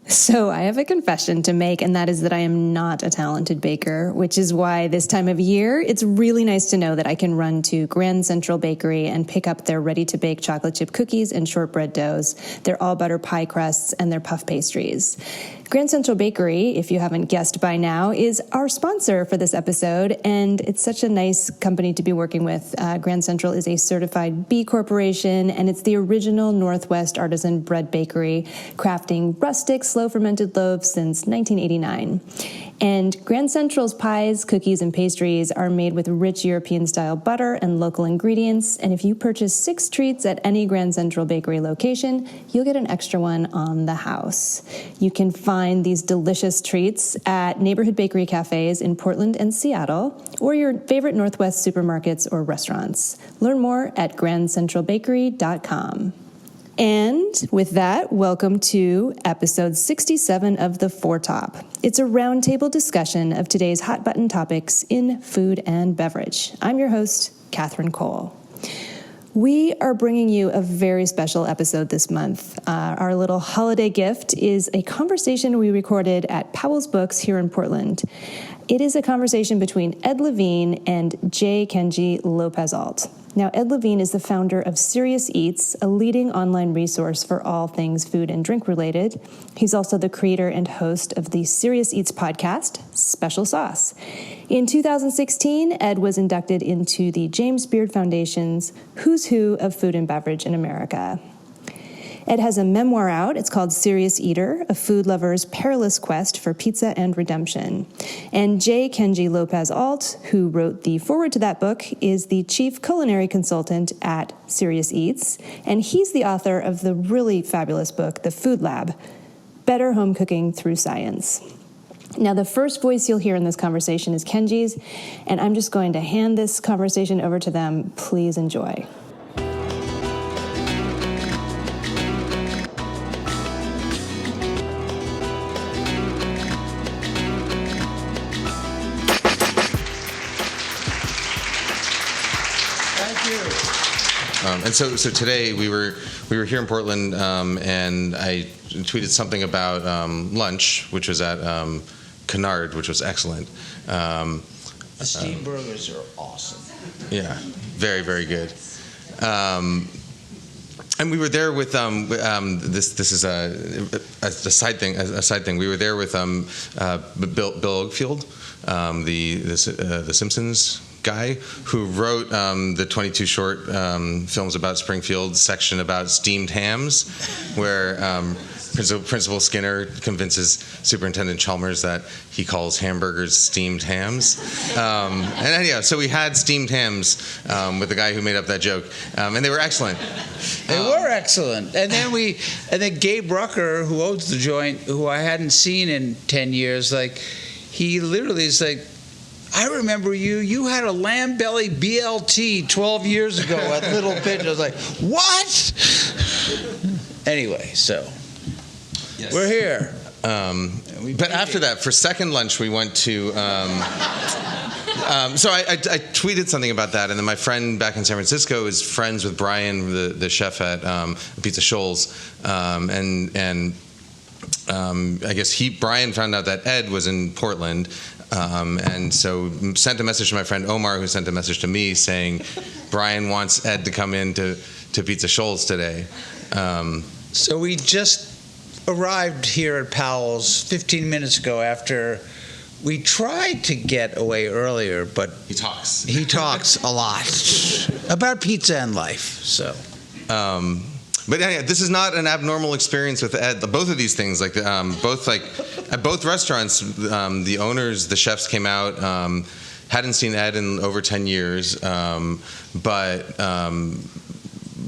So I have a confession to make, and that is that I am not a talented baker, which is why this time of year, it's really nice to know that I can run to Grand Central Bakery and pick up their ready-to-bake chocolate chip cookies and shortbread doughs, their all-butter pie crusts, and their puff pastries. Grand Central Bakery, if you haven't guessed by now, is our sponsor for this episode, and it's such a nice company to be working with. Grand Central is a certified B Corporation, and it's the original Northwest artisan bread bakery, crafting rustic, slow-fermented loaves since 1989. And Grand Central's pies, cookies, and pastries are made with rich European-style butter and local ingredients, and if you purchase 6 treats at any Grand Central Bakery location, you'll get an extra one on the house. You can find these delicious treats at neighborhood bakery cafes in Portland and Seattle, or your favorite Northwest supermarkets or restaurants. Learn more at grandcentralbakery.com. And with that, welcome to episode 67 of The Four Top. It's a roundtable discussion of today's hot button topics in food and beverage. I'm your host, Catherine Cole. We are bringing you a very special episode this month. Our little holiday gift is a conversation we recorded at Powell's Books here in Portland. It is a conversation between Ed Levine and Kenji López-Alt. Now, Ed Levine is the founder of Serious Eats, a leading online resource for all things food and drink related. He's also the creator and host of the Serious Eats podcast, Special Sauce. In 2016, Ed was inducted into the James Beard Foundation's Who's Who of Food and Beverage in America. Ed has a memoir out. It's called Serious Eater, a food lover's perilous quest for pizza and redemption. And Kenji López-Alt, who wrote the foreword to that book, is the chief culinary consultant at Serious Eats, and he's the author of the really fabulous book, The Food Lab, Better Home Cooking Through Science. Now, the first voice you'll hear in this conversation is Kenji's, and I'm just going to hand this conversation over to them. Please enjoy. And so today we were here in Portland, and I tweeted something about lunch, which was at Canard, which was excellent. Steam burgers are awesome. Yeah, very, very good. And we were there with this is a side thing. We were there with Bill Oakfield, the Simpsons guy who wrote the 22 short films about Springfield section about steamed hams, where Principal Skinner convinces Superintendent Chalmers that he calls hamburgers steamed hams. And anyhow, so we had steamed hams with the guy who made up that joke, and they were excellent. They were excellent. And then Gabe Rucker, who owns the joint, who I hadn't seen in 10 years, he literally is like, I remember you had a lamb belly BLT 12 years ago at Little Pitch. I was like, what? Anyway, so yes. We're here. But after that, for second lunch, we went to... so I tweeted something about that, and then my friend back in San Francisco is friends with Brian, the chef at Pizza Shoals, and I guess Brian found out that Ed was in Portland, and so sent a message to my friend Omar, who sent a message to me saying, Brian wants Ed to come in to Pizza Shoals today. So we just arrived here at Powell's 15 minutes ago after we tried to get away earlier, but he talks a lot about pizza and life. So. But anyway, this is not an abnormal experience with Ed. Both of these things, at both restaurants, the owners, the chefs came out, hadn't seen Ed in over 10 years, but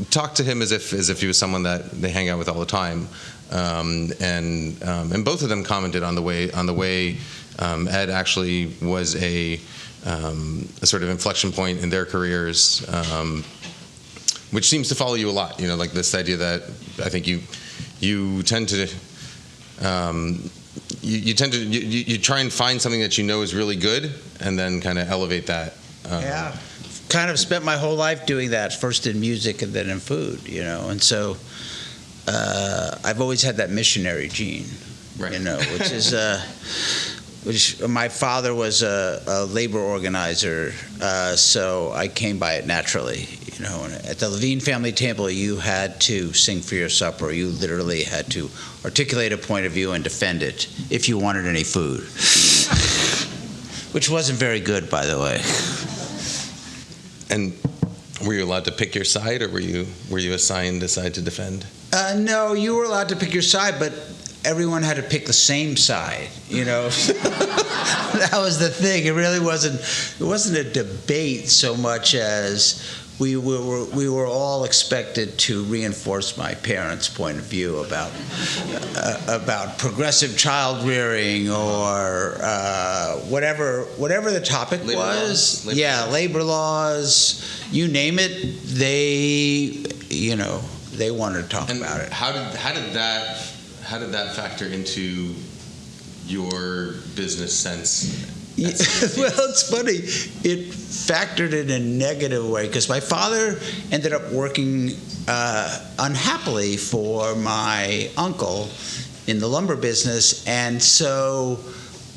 talked to him as if he was someone that they hang out with all the time, and both of them commented on the way Ed actually was a sort of inflection point in their careers. Which seems to follow you a lot, like this idea that I think you tend to you try and find something that you know is really good, and then kind of elevate that. Yeah, kind of spent my whole life doing that, first in music and then in food, and so I've always had that missionary gene. Right. You know, which is which my father was a labor organizer, so I came by it naturally. You know, and at the Levine family table, you had to sing for your supper. You literally had to articulate a point of view and defend it if you wanted any food, which wasn't very good, by the way. And were you allowed to pick your side, or were you assigned a side to defend? No, you were allowed to pick your side, but everyone had to pick the same side, you know. That was the thing. It really wasn't a debate so much as we were all expected to reinforce my parents' point of view about progressive child rearing or whatever the topic was. Labor laws, you name it. They wanted to talk about it. How did that factor into your business sense? Well, it's funny. It factored in a negative way because my father ended up working unhappily for my uncle in the lumber business, and so,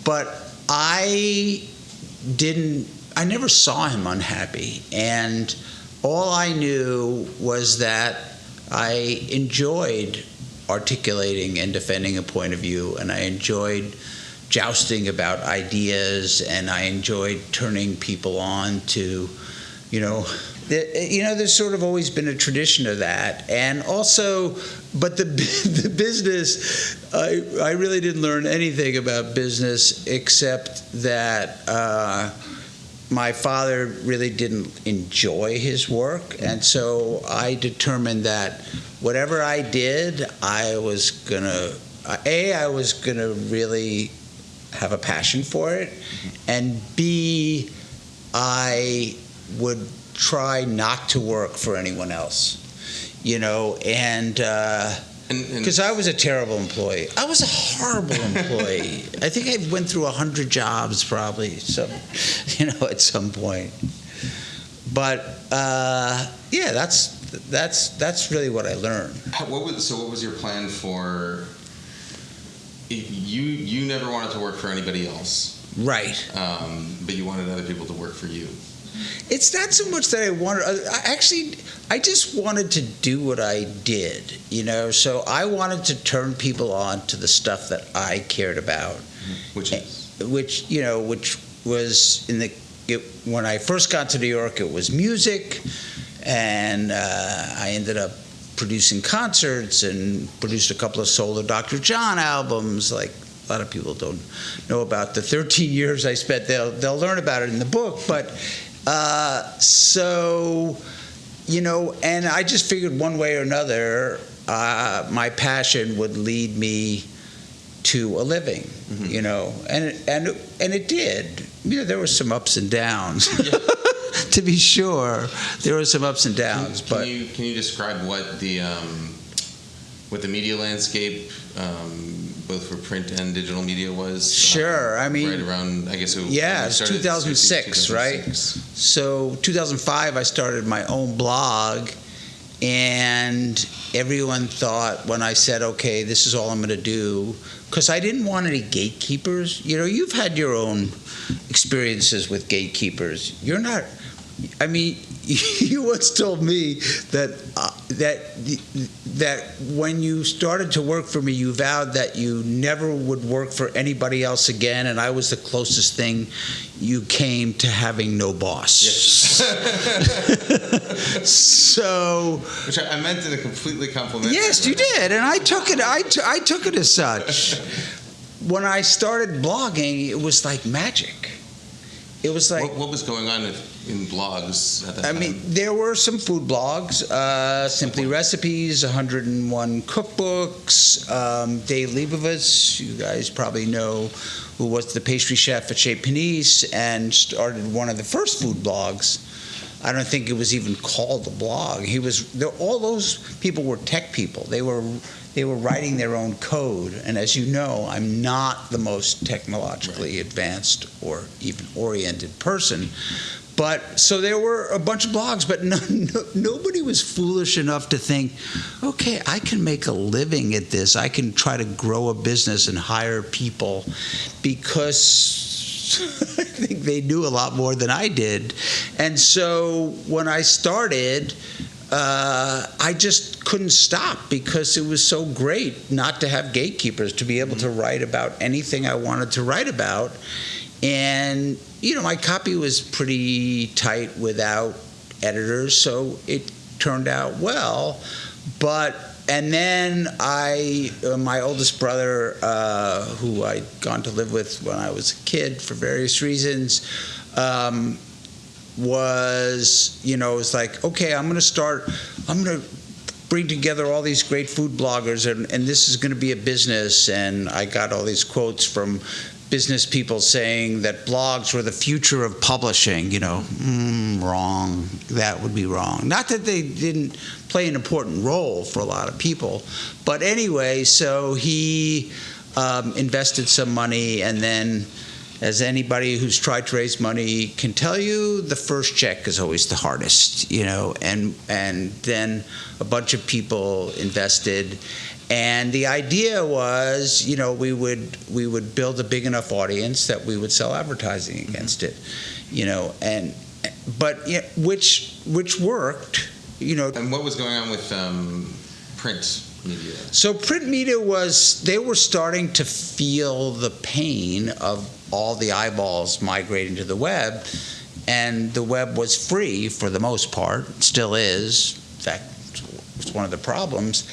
but I never saw him unhappy, and all I knew was that I enjoyed articulating and defending a point of view, and I enjoyed jousting about ideas, and I enjoyed turning people on to, there's sort of always been a tradition of that. And also, but the business, I really didn't learn anything about business except that my father really didn't enjoy his work, and so I determined that whatever I did, I was gonna really have a passion for it, and B, I would try not to work for anyone else, and because I was a terrible employee. I was a horrible employee. I think I went through 100 jobs probably, at some point. But that's really what I learned. What was your plan for? You never wanted to work for anybody else, right? But you wanted other people to work for you. It's not so much that I wanted. I just wanted to do what I did, So I wanted to turn people on to the stuff that I cared about, which was when I first got to New York, it was music, and I ended up producing concerts and produced a couple of solo Dr. John albums. Like a lot of people don't know about the 13 years I spent. They'll learn about it in the book, but. And I just figured one way or another, my passion would lead me to a living, and it did. There were some ups and downs, to be sure. There were some ups and downs. Can you describe what the media landscape, both for print and digital media, was? Sure. Right around, I guess it's 2006, right? So 2005, I started my own blog, and everyone thought when I said, okay, this is all I'm going to do, because I didn't want any gatekeepers. You've had your own experiences with gatekeepers. You're not. I mean, you once told me that when you started to work for me, you vowed that you never would work for anybody else again, and I was the closest thing you came to having no boss. Yes. So, which I meant in a completely complimentary. Yes, you did, and I took it. I took it as such. When I started blogging, it was like magic. It was like what was going on in blogs at that time? I mean, there were some food blogs, Simply Recipes, 101 Cookbooks, Dave Leibovitz, you guys probably know, who was the pastry chef at Chez Panisse and started one of the first food blogs. I don't think it was even called a blog. All those people were tech people. They were writing their own code, and as you know, I'm not the most technologically advanced or even oriented person, But so there were a bunch of blogs, but nobody was foolish enough to think, okay, I can make a living at this. I can try to grow a business and hire people, because I think they knew a lot more than I did. And so when I started, I just couldn't stop, because it was so great not to have gatekeepers, to be able to write about anything I wanted to write about. And, my copy was pretty tight without editors, so it turned out well. And then my oldest brother, who I'd gone to live with when I was a kid for various reasons, was like, okay, I'm going to bring together all these great food bloggers, and this is going to be a business. And I got all these quotes from business people saying that blogs were the future of publishing. Wrong. That would be wrong. Not that they didn't play an important role for a lot of people, but anyway, so he invested some money, and then, as anybody who's tried to raise money can tell you, the first check is always the hardest, and then a bunch of people invested. And the idea was, we would build a big enough audience that we would sell advertising against it, which worked, And what was going on with print media? So print media they were starting to feel the pain of all the eyeballs migrating to the web, and the web was free for the most part. It still is. In fact, it's one of the problems.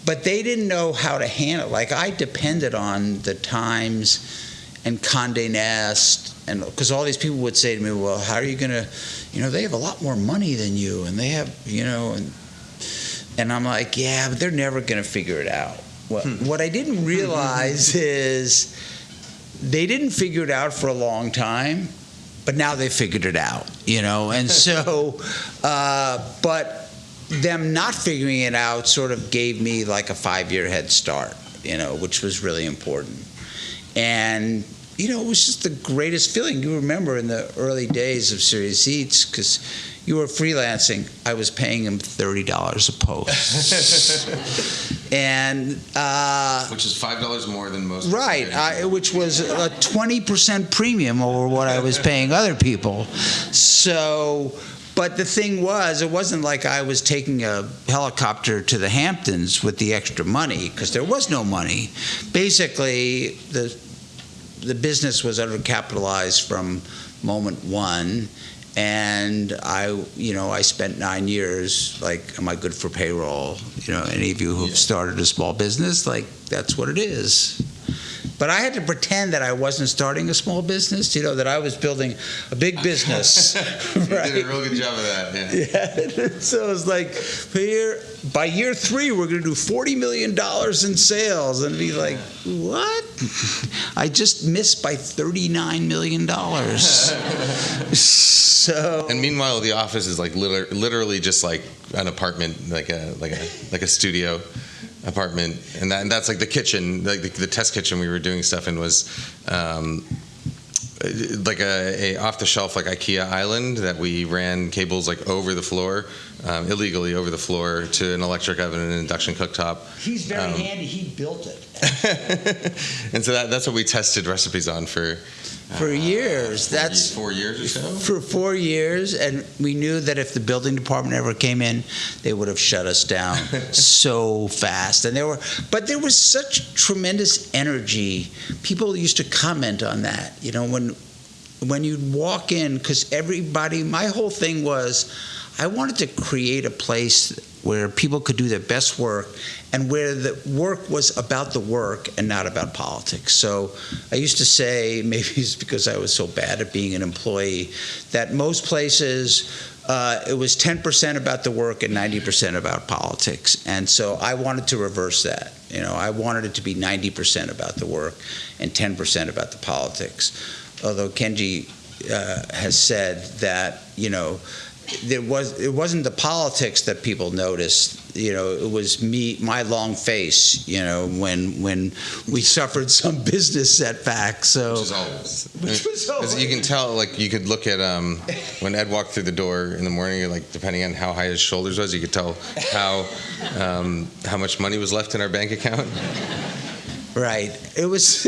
But they didn't know how to handle it. Like, I depended on the Times and Condé Nast, and because all these people would say to me, well, how are you going to, they have a lot more money than you, and they have, and I'm like, yeah, but they're never going to figure it out. Well, what I didn't realize is they didn't figure it out for a long time, but now they figured it out, and so, but them not figuring it out sort of gave me like a 5-year head start, which was really important. And, it was just the greatest feeling. You remember in the early days of Serious Eats, because you were freelancing, I was paying him $30 a post. And which is $5 more than most. Right, which was a 20% premium over what I was paying other people. So, but the thing was, it wasn't like I was taking a helicopter to the Hamptons with the extra money, because there was no money. Basically, the business was undercapitalized from moment one, and I spent 9 years, like, am I good for payroll? Any of you who've started a small business, like, that's what it is. But I had to pretend that I wasn't starting a small business, that I was building a big business. Right? You did a real good job of that, yeah. So it was like, by year 3, we're going to do $40 million in sales. And be like, what? I just missed by $39 million. So. And meanwhile, the office is like literally just like an apartment, like a studio apartment, and that's like the kitchen, like the test kitchen we were doing stuff in was like a off-the-shelf like IKEA island that we ran cables like over the floor, illegally over the floor, to an electric oven and an induction cooktop. He's very handy. He built it. And so that's what we tested recipes on for years. That's 4 years or so. For 4 years, and we knew that if the building department ever came in, they would have shut us down so fast. And there was such tremendous energy. People used to comment on that. When you'd walk in, because my whole thing was, I wanted to create a place where people could do their best work, and where the work was about the work and not about politics. So I used to say, maybe it's because I was so bad at being an employee, that most places it was 10% about the work and 90% about politics. And so I wanted to reverse that. I wanted it to be 90% about the work and 10% about the politics. Although Kenji has said that, it wasn't the politics that people noticed. It was my long face. When we suffered some business setbacks. So which was always. You can tell, like you could look at when Ed walked through the door in the morning. Like depending on how high his shoulders was, you could tell how much money was left in our bank account. Right. It was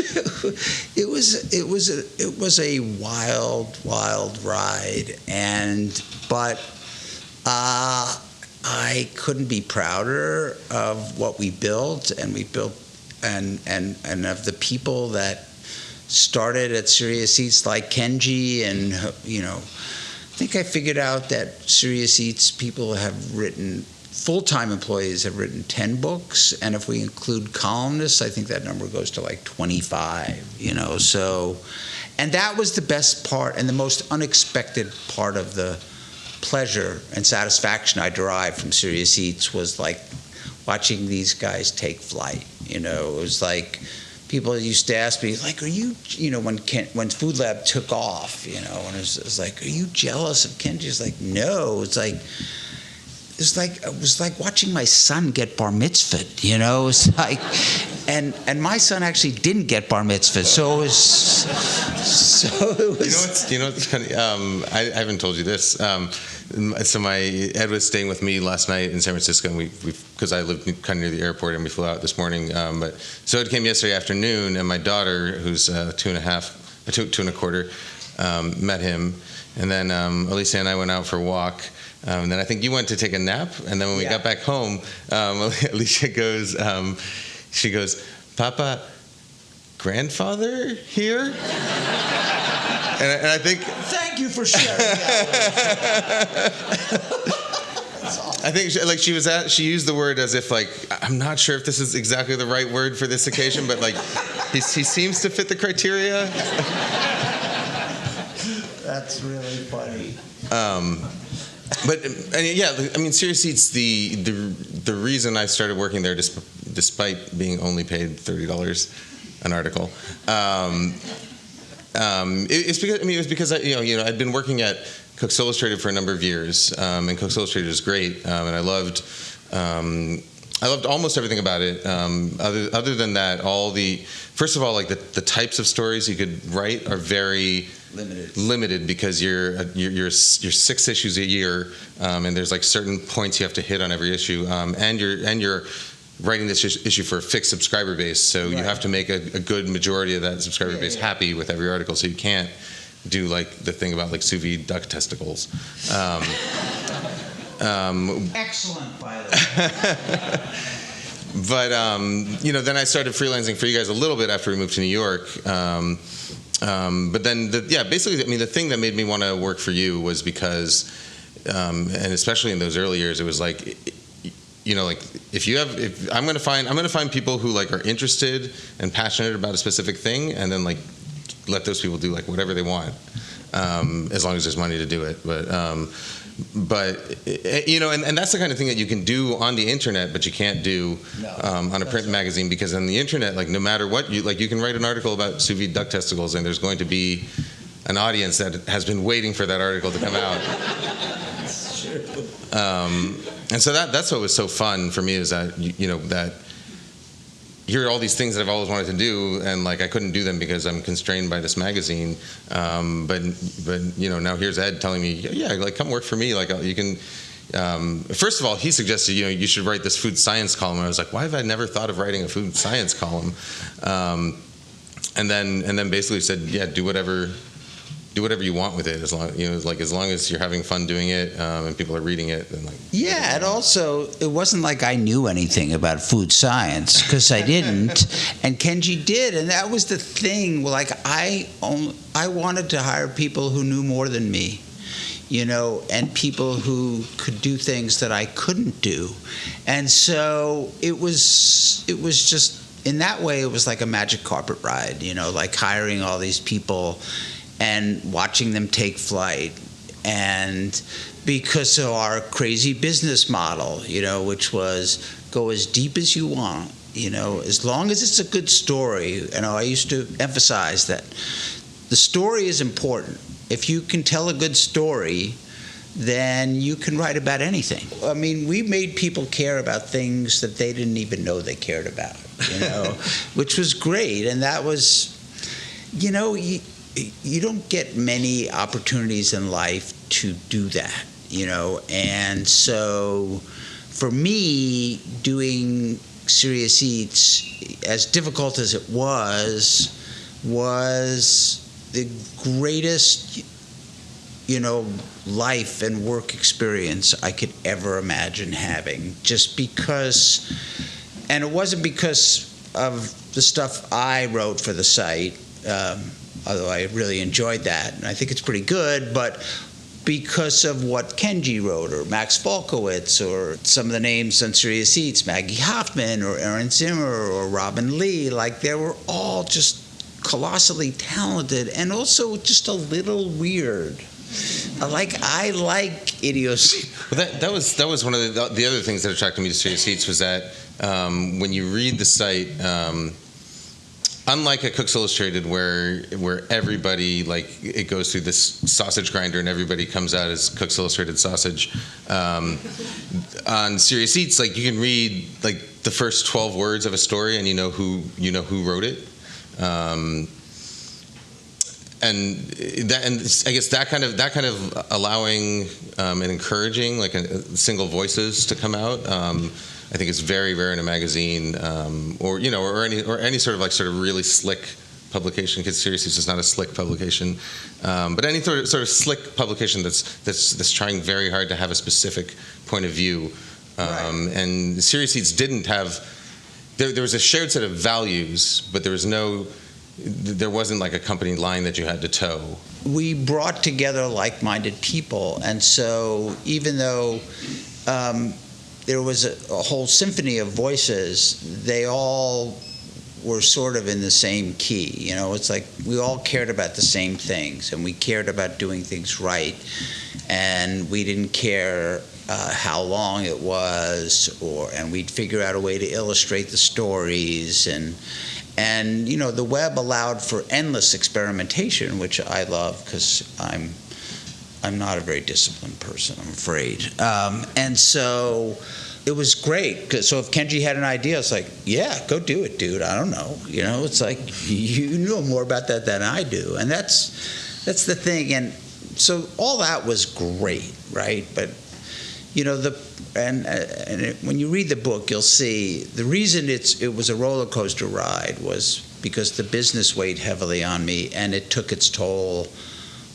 a wild ride, but I couldn't be prouder of what we built, and of the people that started at Serious Eats, like Kenji, and I think I figured out that Serious Eats people have written. Full-time employees have written 10 books, and if we include columnists, I think that number goes to like 25, so, and that was the best part and the most unexpected part of the pleasure and satisfaction I derived from Serious Eats was like watching these guys take flight. It was like people used to ask me, like, are you, when Food Lab took off, and it was like, are you jealous of Kenji? It's like, no, it was like watching my son get bar mitzvahed, It was like, and my son actually didn't get bar mitzvahed, so it was. What's funny? I haven't told you this. So Ed was staying with me last night in San Francisco, and because I lived kind of near the airport, and we flew out this morning. So Ed came yesterday afternoon, and my daughter, who's 2.25, met him, and then Alicia and I went out for a walk. And then I think you went to take a nap, and then when we got back home, Alicia goes, she goes, "Papa, grandfather here?" and I think. Thank you for sharing that. I think she used the word as if like, I'm not sure if this is exactly the right word for this occasion, but like he seems to fit the criteria. That's really funny. But Serious Eats, the reason I started working there, despite being only paid $30 an article, it was because I'd been working at Cooks Illustrated for a number of years, and Cooks Illustrated is great, and I loved almost everything about it. Other than that, first of all, like the types of stories you could write are very limited because you're 6 issues a year, and there's like certain points you have to hit on every issue, and you're writing this issue for a fixed subscriber base, so you have to make a good majority of that subscriber base happy with every article. So you can't do like the thing about like sous vide duck testicles. Excellent, by the way. But then I started freelancing for you guys a little bit after we moved to New York. But then, basically, the thing that made me want to work for you was because, and especially in those early years, it was like, if I'm going to find people who like are interested and passionate about a specific thing, and then like let those people do like whatever they want, as long as there's money to do it. But and that's the kind of thing that you can do on the internet, but you can't do on a print magazine, because on the internet, like no matter what, you can write an article about sous vide duck testicles, and there's going to be an audience that has been waiting for that article to come out. That's true. And so that's what was so fun for me, is that that here are all these things that I've always wanted to do, and like I couldn't do them because I'm constrained by this magazine. But now here's Ed telling me, like come work for me. Like you can. First of all, he suggested you should write this food science column. And I was like, why have I never thought of writing a food science column? And then basically said, do whatever you want with it, as long as you're having fun doing it, and people are reading it. And and also it wasn't like I knew anything about food science, because I didn't, and Kenji did, and that was the thing. Like I wanted to hire people who knew more than me, and people who could do things that I couldn't do, and so it was just in that way it was like a magic carpet ride, like hiring all these people and watching them take flight, and because of our crazy business model, which was go as deep as you want, as long as it's a good story. I used to emphasize that the story is important. If you can tell a good story, then you can write about anything. I mean, we made people care about things that they didn't even know they cared about, which was great. And that was, you don't get many opportunities in life to do that, And so for me, doing Serious Eats, as difficult as it was the greatest, life and work experience I could ever imagine having. Just because, and it wasn't because of the stuff I wrote for the site, although I really enjoyed that, and I think it's pretty good, but because of what Kenji wrote, or Max Falkowitz, or some of the names on Serious Eats, Maggie Hoffman, or Aaron Zimmer, or Robin Lee, they were all just colossally talented and also just a little weird. I like idiocy. Well, that was one of the other things that attracted me to Serious Eats was that when you read the site, unlike at Cook's Illustrated, where everybody it goes through this sausage grinder and everybody comes out as Cook's Illustrated sausage, on Serious Eats, you can read the first 12 words of a story and you know who wrote it. And I guess that kind of allowing and encouraging single voices to come out, I think is very rare in a magazine, or any sort of really slick publication. Because Serious Eats is not a slick publication, but any sort of slick publication that's trying very hard to have a specific point of view. Right. And Serious Eats didn't have. There was a shared set of values, but there wasn't a company line that you had to toe. We brought together like-minded people, and so even though there was a whole symphony of voices, they all were sort of in the same key. It's we all cared about the same things, and we cared about doing things right, and we didn't care how long it was, and we'd figure out a way to illustrate the stories, and the web allowed for endless experimentation, which I love because I'm not a very disciplined person, I'm afraid. And so it was great. So if Kenji had an idea, it's yeah, go do it, dude. I don't know. It's you know more about that than I do, and that's the thing. And so all that was great, right? But when you read the book, you'll see the reason it was a roller coaster ride was because the business weighed heavily on me, and it took its toll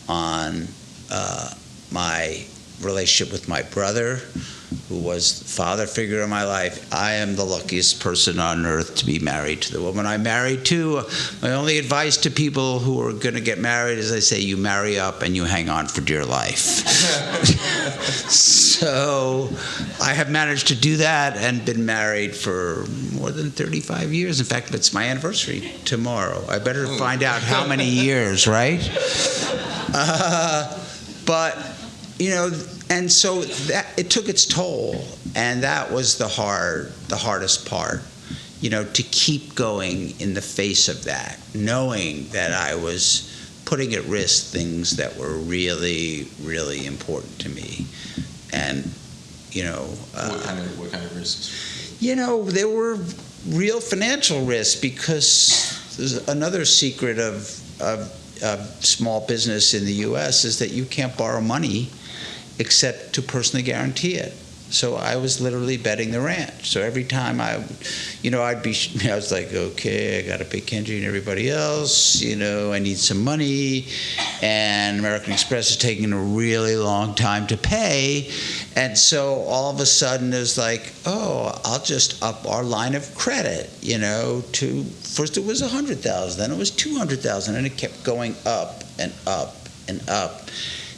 on my relationship with my brother, who was the father figure in my life. I am the luckiest person on earth to be married to the woman I'm married to. My only advice to people who are going to get married is I say you marry up and you hang on for dear life. So I have managed to do that and been married for more than 35 years. In fact, it's my anniversary tomorrow. I better find out how many years, right? But and so that it took its toll, and that was the hardest part, to keep going in the face of that, knowing that I was putting at risk things that were really, really important to me, and what kind of risks? There were real financial risks, because there's another secret of small business in the U.S. is that you can't borrow money except to personally guarantee it. So I was literally betting the ranch. So every time I was like, okay, I got to pay Kenji and everybody else. I need some money, and American Express is taking a really long time to pay. And so all of a sudden it was I'll just up our line of credit. To first it was $100,000, then it was $200,000, and it kept going up and up and up,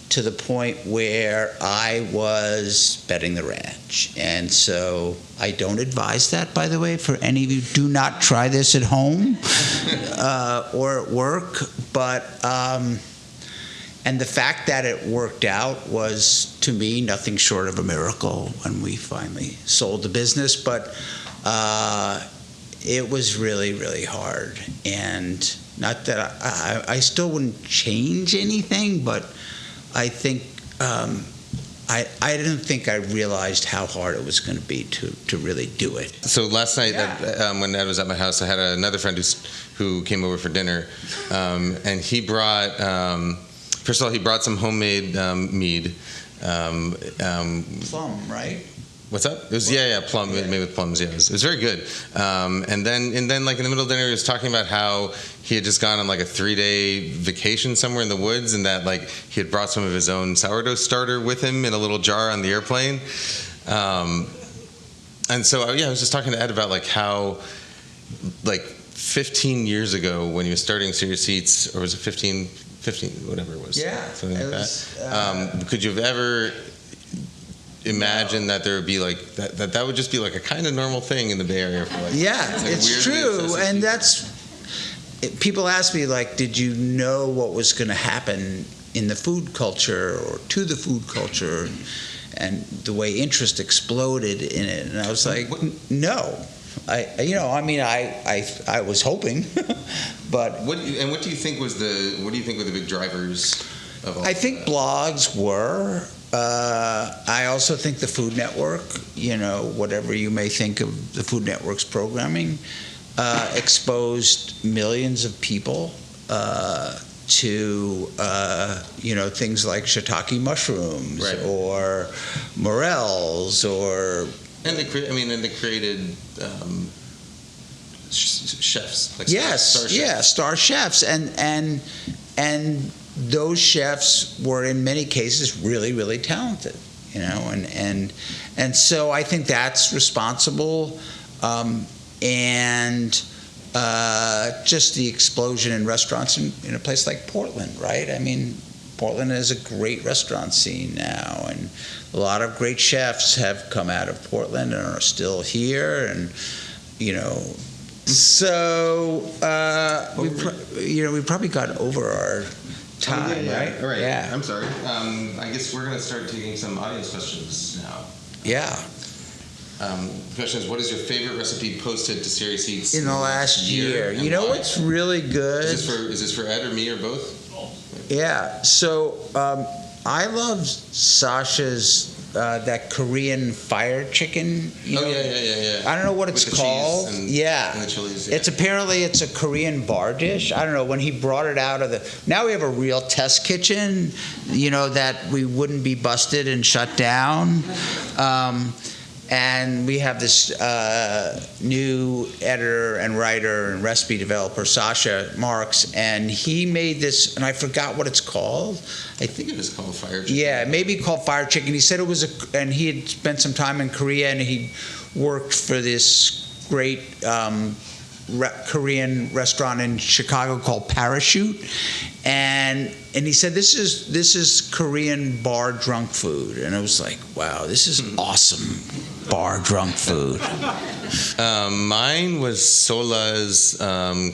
to the point where I was betting the ranch. And so I don't advise that, by the way, for any of you. Do not try this at home or at work. But and the fact that it worked out was, to me, nothing short of a miracle when we finally sold the business. But it was really, really hard. And not that I still wouldn't change anything, but I think I didn't think I realized how hard it was going to be to really do it. So last night, Yeah. when Ed was at my house, I had another friend who came over for dinner, and he brought. First of all, he brought some homemade mead. Plum, right? What's up? It was plum, made with plums. Yeah, it was very good. And then like in the middle of dinner, he was talking about how he had just gone on like a 3-day vacation somewhere in the woods, and that like he had brought some of his own sourdough starter with him in a little jar on the airplane. And so I was just talking to Ed about like how like 15 years ago when he was starting Serious Seats, or was it 15, whatever it was. Yeah, something like was, that. Could you have ever imagine that there would be like that would just be like a kind of normal thing in the Bay Area for like it's true, and people ask me like, did you know what was going to happen in the food culture or to the food culture, and the way interest exploded in it? And I was like, no. I was hoping, but what do you think were the big drivers of all? I think blogs were. I also think the Food Network, whatever you may think of the Food Network's programming, exposed millions of people to things like shiitake mushrooms, right, or morels, and they created chefs, like star chefs, and those chefs were in many cases really, really talented, and so I think that's responsible, and just the explosion in restaurants in a place like Portland, right? I mean, Portland is a great restaurant scene now, and a lot of great chefs have come out of Portland and are still here, and so we probably got over our time, right? All right. Yeah. I'm sorry. I guess we're going to start taking some audience questions now. Yeah. The question is, what is your favorite recipe posted to Serious Eats in the last year? You know what's really good? Is this for Ed or me or both? Yeah. So I love Sasha's that Korean fire chicken. Yeah. I don't know what it's called. And the chilies, It's apparently a Korean bar dish. I don't know, when he brought it out of now we have a real test kitchen, that we wouldn't be busted and shut down. And we have this new editor and writer and recipe developer, Sasha Marks, and he made this, and I forgot what it's called. I think it is called fire chicken. Yeah, maybe called fire chicken. He said it was and he had spent some time in Korea, and he worked for this great Korean restaurant in Chicago called Parachute, and he said this is Korean bar drunk food, and I was like, wow, this is awesome bar drunk food. Mine was Sola's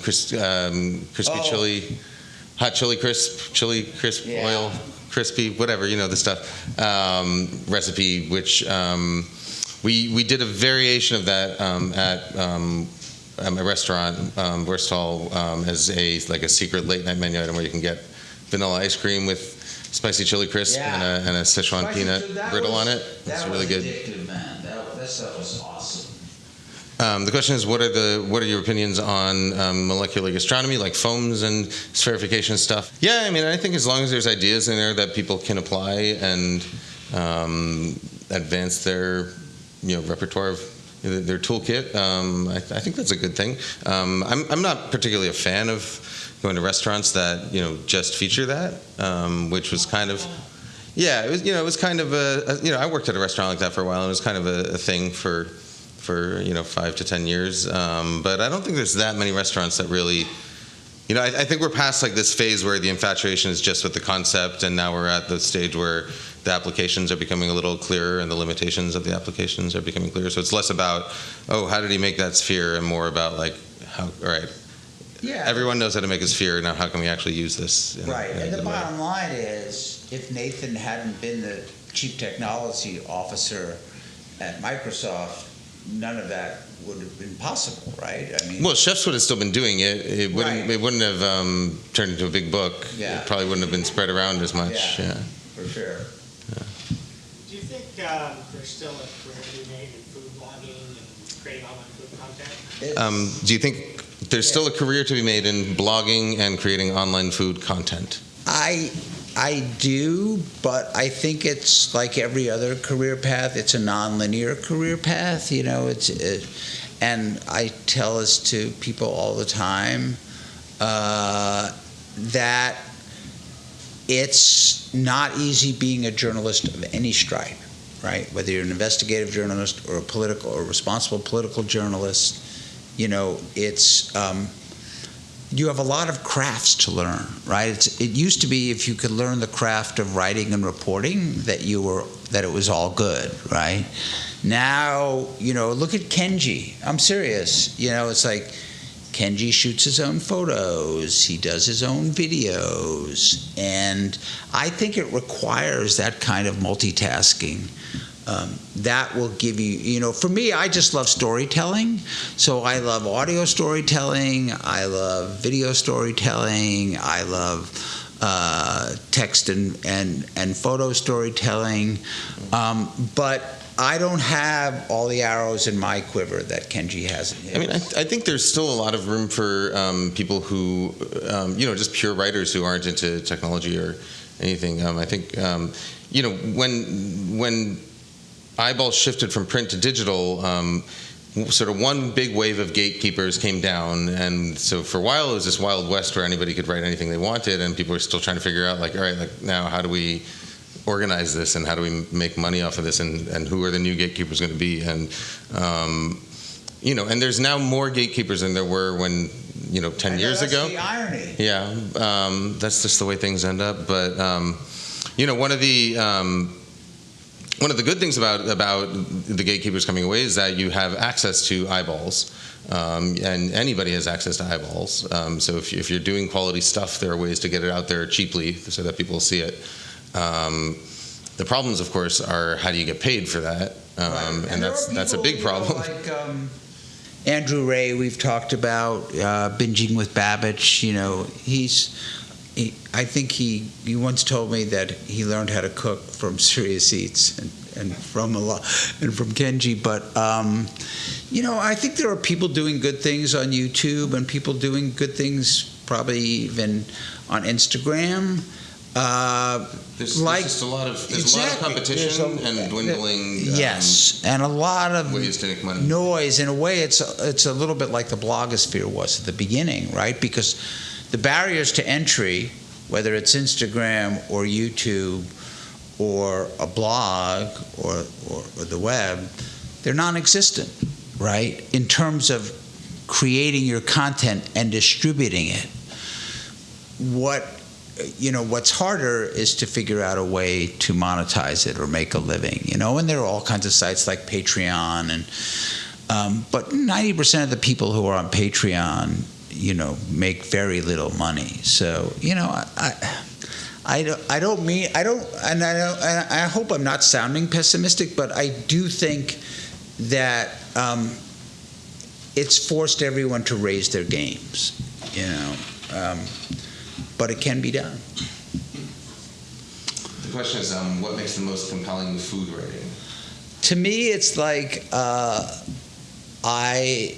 crispy chili, hot chili crisp oil crispy, whatever, the stuff recipe, which we did a variation of that at my restaurant, Verstal, as a secret late night menu item where you can get vanilla ice cream with spicy chili crisp and a Szechuan peanut brittle on it. It's really good. Addictive, man. That stuff was awesome. The question is, what are your opinions on molecular gastronomy, like foams and spherification stuff? Yeah, I think as long as there's ideas in there that people can apply and advance their repertoire of their toolkit, I think that's a good thing. I'm not particularly a fan of going to restaurants that just feature that, which was kind of it was kind of I worked at a restaurant like that for a while, and it was kind of a thing for 5 to 10 years, but I don't think there's that many restaurants that really I think we're past like this phase where the infatuation is just with the concept, and now we're at the stage where the applications are becoming a little clearer and the limitations of the applications are becoming clearer. So it's less about, how did he make that sphere, and more about like, how, all right, everyone knows how to make a sphere, now how can we actually use this? And the bottom line is, if Nathan hadn't been the chief technology officer at Microsoft, none of that would have been possible, right? Well, chefs would have still been doing it. It wouldn't have turned into a big book. Yeah. It probably wouldn't have been spread around as much. Yeah. For sure. Do there's still a career to be made in food blogging and creating online food content? Do you think there's still a career to be made in blogging and creating online food content? I do, but I think it's like every other career path. It's a non-linear career path, you know. And I tell this to people all the time that it's not easy being a journalist of any stripe, right? Whether you're an investigative journalist or a political or responsible political journalist, you know, it's you have a lot of crafts to learn, right? It used to be if you could learn the craft of writing and reporting that it was all good, right? Now, you know, look at Kenji. I'm serious. You know, it's like Kenji shoots his own photos, he does his own videos, and I think it requires that kind of multitasking. That will give you, you know, for me, I just love storytelling. So I love audio storytelling, I love video storytelling, I love text and photo storytelling, but I don't have all the arrows in my quiver that Kenji has. I mean, I think there's still a lot of room for people who, you know, just pure writers who aren't into technology or anything. I think, you know, when eyeballs shifted from print to digital, sort of one big wave of gatekeepers came down, and so for a while it was this Wild West where anybody could write anything they wanted, and people were still trying to figure out, like, all right, like, now how do we organize this, and how do we make money off of this, and who are the new gatekeepers going to be? And you know, and there's now more gatekeepers than there were when, you know, 10 years ago. That's the irony. Yeah, that's just the way things end up. But you know, one of the good things about the gatekeepers coming away is that you have access to eyeballs, and anybody has access to eyeballs. So if you're doing quality stuff, there are ways to get it out there cheaply so that people see it. The problems, of course, are how do you get paid for that, Right. and that's a big problem. Like Andrew Ray, we've talked about binging with Babbage. You know, I think he once told me that he learned how to cook from Serious Eats and from Kenji. But you know, I think there are people doing good things on YouTube and people doing good things probably even on Instagram. There's just a lot of competition and dwindling. Yes, and a lot of ways to make money. Noise. In a way, it's a little bit like the blogosphere was at the beginning, right? Because the barriers to entry, whether it's Instagram or YouTube or a blog or the web, they're non-existent, right? In terms of creating your content and distributing it. What's harder is to figure out a way to monetize it or make a living, you know, and there are all kinds of sites like Patreon but 90% of the people who are on Patreon, you know, make very little money. So, you know, I hope I'm not sounding pessimistic, but I do think that it's forced everyone to raise their games, you know. But it can be done. The question is, what makes the most compelling food writing? To me, it's like I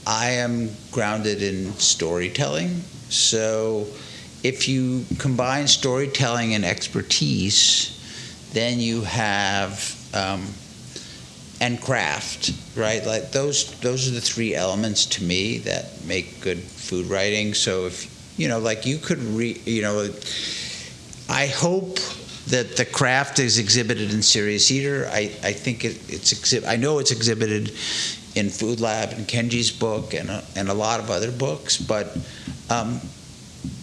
am grounded in storytelling. So if you combine storytelling and expertise, then you have and craft, right? Like those are the three elements to me that make good food writing. So if you know, like you could I hope that the craft is exhibited in Serious Eater. I think I know it's exhibited in Food Lab and Kenji's book and a lot of other books. But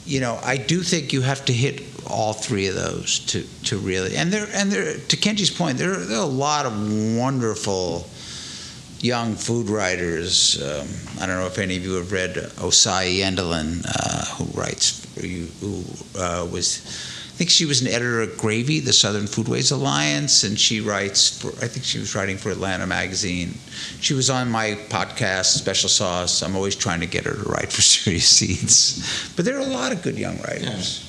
you know, I do think you have to hit all three of those to really. And there to Kenji's point, there are a lot of wonderful young food writers. I don't know if any of you have read Osai Yendelin, who was, I think she was an editor at Gravy, the Southern Foodways Alliance, and she writes for, I think she was writing for Atlanta Magazine. She was on my podcast, Special Sauce. I'm always trying to get her to write for Serious Eats. But there are a lot of good young writers.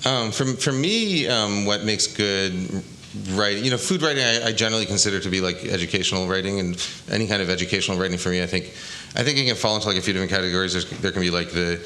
Yeah. For me, what makes good writing. Food writing I generally consider to be like educational writing, and any kind of educational writing for me, I think it can fall into like a few different categories. There can be like the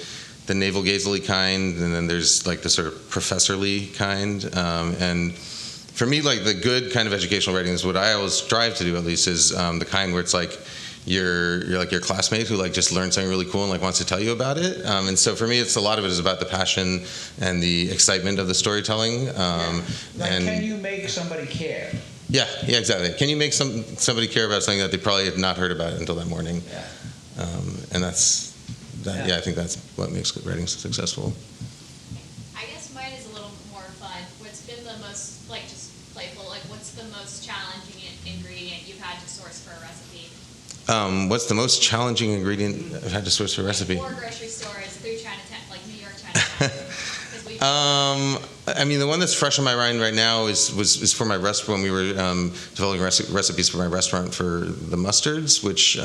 navel-gazingly kind, and then there's like the sort of professorly kind. And for me, like the good kind of educational writing is what I always strive to do, at least, is the kind where it's like you're like your classmate who like just learned something really cool and like wants to tell you about it. And so for me, a lot of it is about the passion and the excitement of the storytelling. Can you make somebody care? Yeah, exactly. Can you make somebody care about something that they probably had not heard about until that morning? Yeah. And that's that. Yeah, I think that's what makes good writing successful. I guess mine is a little more fun. What's been the most, like, just playful? Like, what's the most challenging ingredient you've had to source for a recipe? What's the most challenging ingredient I've had to source for a recipe? Or grocery stores through Chinatown, like New York Chinatown. I mean, the one that's fresh in my mind right now is for my restaurant, when we were developing recipes for my restaurant for the mustards, which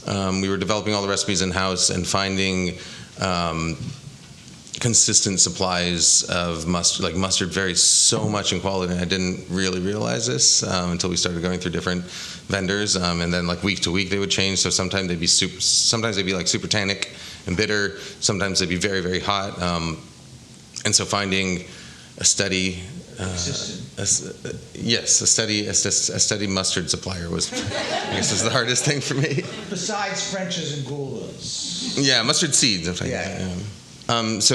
we were developing all the recipes in-house and finding consistent supplies of mustard. Like mustard varies so much in quality, and I didn't really realize this until we started going through different vendors. And then like week to week they would change. So sometimes they'd be like super tannic and bitter. Sometimes they'd be very, very hot. And so finding a steady, a steady mustard supplier was, I guess, is the hardest thing for me. Besides French's and Goulas. Yeah, mustard seeds. So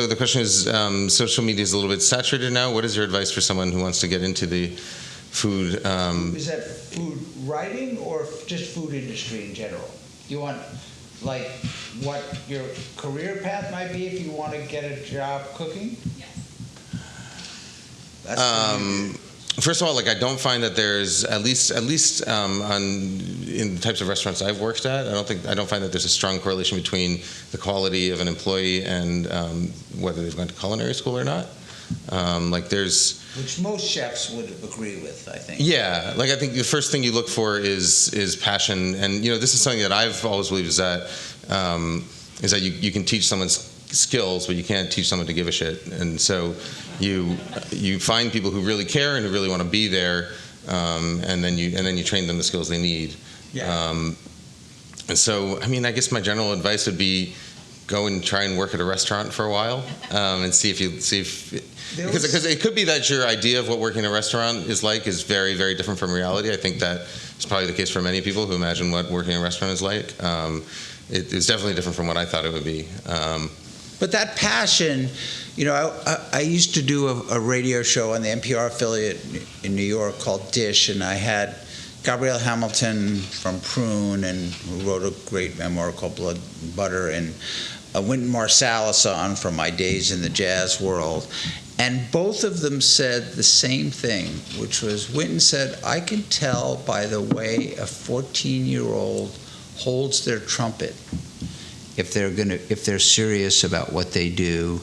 the question is, social media is a little bit saturated now. What is your advice for someone who wants to get into the food? Is that food writing or just food industry in general? You want, like, what your career path might be if you want to get a job cooking? Yes. First of all, like I don't find that there's at least in the types of restaurants I've worked at, I don't find that there's a strong correlation between the quality of an employee and whether they've gone to culinary school or not. Which most chefs would agree with, I think. Yeah, like I think the first thing you look for is passion, and this is something that I've always believed is that you can teach someone skills, but you can't teach someone to give a shit. And so you find people who really care and who really want to be there, and then you train them the skills they need. Yeah. And so, I mean, I guess my general advice would be go and try and work at a restaurant for a while, and see if because it could be that your idea of what working in a restaurant is like is very, very different from reality. I think that is probably the case for many people who imagine what working in a restaurant is like. It is definitely different from what I thought it would be. But that passion, I used to do a radio show on the NPR affiliate in New York called Dish, and I had Gabrielle Hamilton from Prune, and who wrote a great memoir called Blood and Butter, and Wynton Marsalis on from my days in the jazz world. And both of them said the same thing, which was, Wynton said, I can tell by the way a 14-year-old holds their trumpet if they're serious about what they do.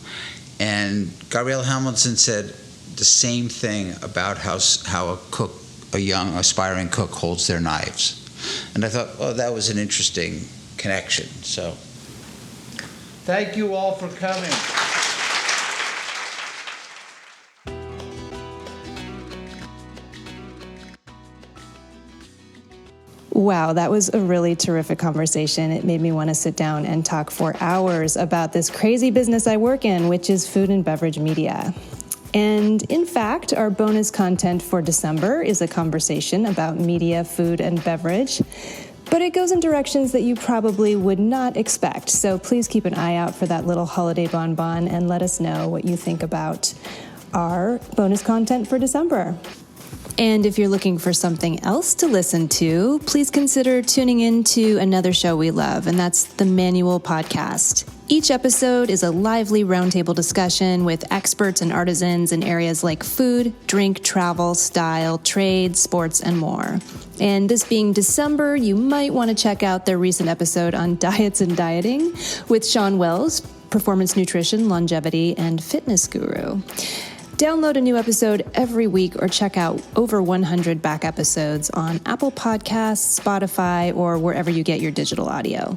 And Gabrielle Hamilton said the same thing about how a young aspiring cook holds their knives. And I thought, that was an interesting connection. So thank you all for coming. Wow, that was a really terrific conversation. It made me want to sit down and talk for hours about this crazy business I work in, which is food and beverage media. And in fact, our bonus content for December is a conversation about media, food, and beverage. But it goes in directions that you probably would not expect. So please keep an eye out for that little holiday bonbon and let us know what you think about our bonus content for December. And if you're looking for something else to listen to, please consider tuning in to another show we love, and that's the Manual Podcast. Each episode is a lively roundtable discussion with experts and artisans in areas like food, drink, travel, style, trade, sports, and more. And this being December, you might want to check out their recent episode on diets and dieting with Sean Wells, performance nutrition, longevity, and fitness guru. Download a new episode every week or check out over 100 back episodes on Apple Podcasts, Spotify, or wherever you get your digital audio.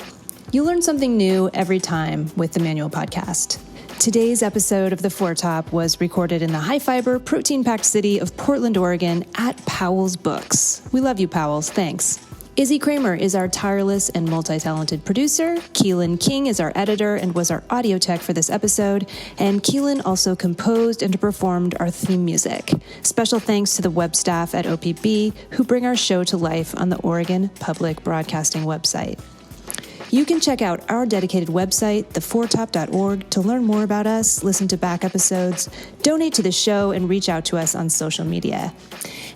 You'll learn something new every time with the Manual Podcast. Today's episode of The Four Top was recorded in the high-fiber, protein-packed city of Portland, Oregon at Powell's Books. We love you, Powell's. Thanks. Izzy Kramer is our tireless and multi-talented producer. Keelan King is our editor and was our audio tech for this episode. And Keelan also composed and performed our theme music. Special thanks to the web staff at OPB who bring our show to life on the Oregon Public Broadcasting website. You can check out our dedicated website, thefourtop.org, to learn more about us, listen to back episodes, donate to the show, and reach out to us on social media.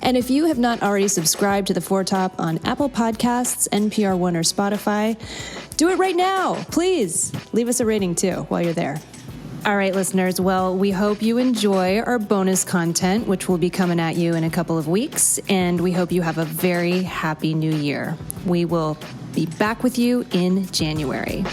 And if you have not already subscribed to The Four Top on Apple Podcasts, NPR One, or Spotify, do it right now. Please leave us a rating, too, while you're there. All right, listeners, well, we hope you enjoy our bonus content, which will be coming at you in a couple of weeks, and we hope you have a very happy new year. We will be back with you in January.